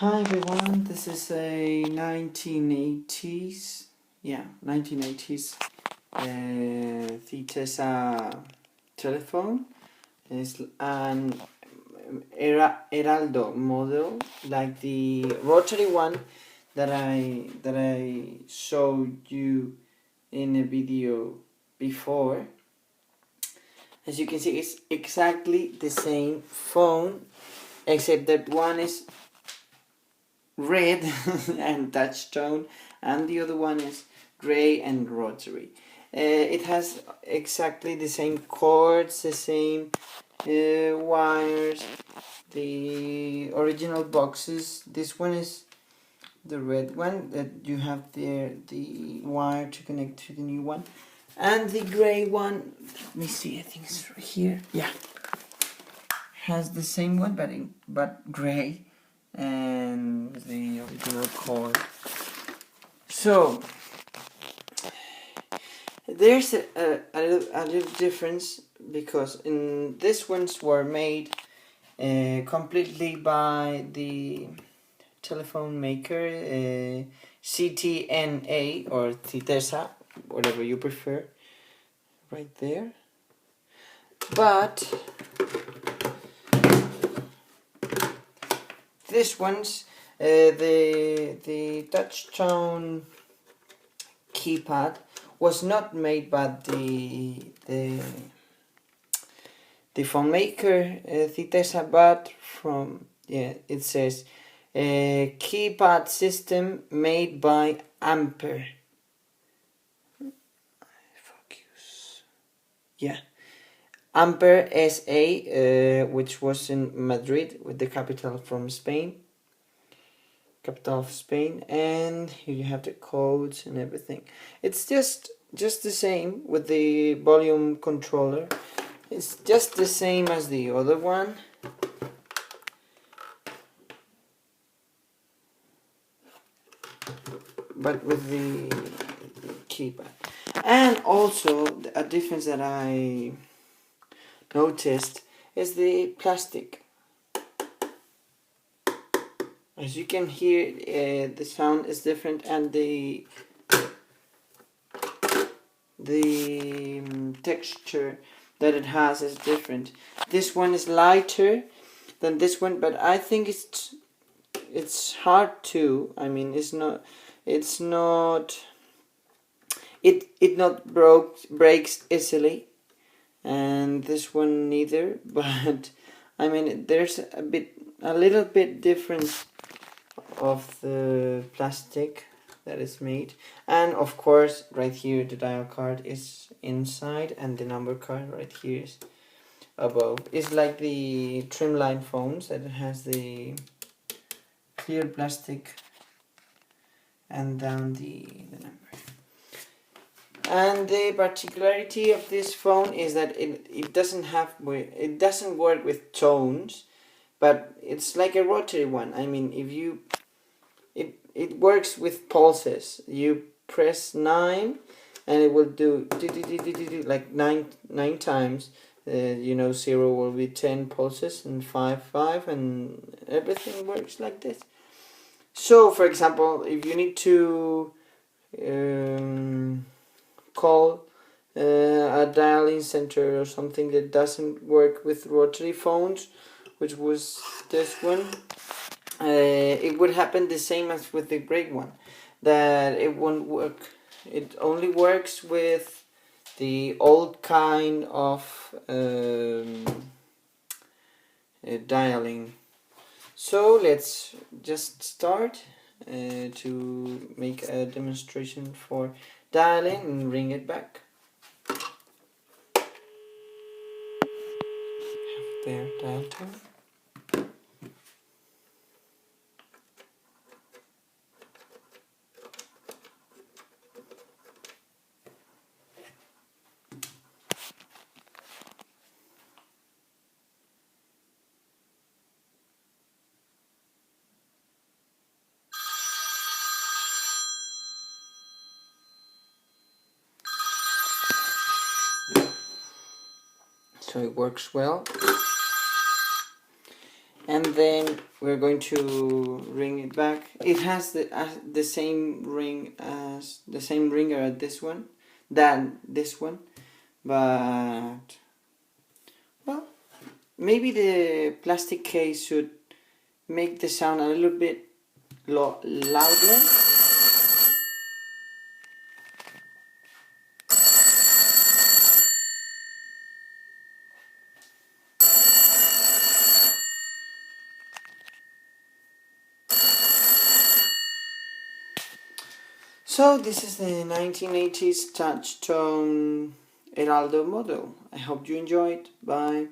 Hi everyone, this is a 1980s, 1980s Citesa telephone. It's an Heraldo model, like the rotary one that I showed you in a video before. As you can see, it's exactly the same phone, except that one is red and touch tone, and the other one is gray and rotary. It has exactly the same cords, the same wires, the original boxes. This one is the red one that you have there, the wire to connect to the new one, and the gray one, let me see, I think it's right here, yeah, has the same one but gray, and the original cord. So there's a little difference, because in this ones were made completely by the telephone maker, CTNA or Citesa, whatever you prefer, right there. But this one's the touchtone keypad was not made by the phone maker Citesa, but from, it says keypad system made by Amper. Focus. Yeah. Amper SA, which was in Madrid, with the capital of Spain, and here you have the codes and everything. It's just the same with the volume controller. It's just the same as the other one. But with the keypad. And also, a difference that I noticed is the plastic. As you can hear, the sound is different, and the texture that it has is different. This one is lighter than this one, but I think it's hard to. I mean, it not breaks easily, and this one neither. But I mean, there's a little bit difference of the plastic that is made, and of course right here the dial card is inside, and the number card right here is above. It's like the trimline phones that it has the clear plastic and down the number. And the particularity of this phone is that it doesn't work with tones, but it's like a rotary one. I mean, if you it works with pulses. You press 9 and it will do like nine times. 0 will be 10 pulses, and 5, and everything works like this. So for example, if you need to call a dialing center or something that doesn't work with rotary phones, which was this one, it would happen the same as with the gray one, that it won't work. It only works with the old kind of dialing. So let's just start to make a demonstration for dialing and ring it back. There, dial tone. So it works well. And then we're going to ring it back. It has the same ring as the same ringer as this one, but well, maybe the plastic case should make the sound a little bit louder. So this is the 1980s touch tone Heraldo model. I hope you enjoyed. Bye.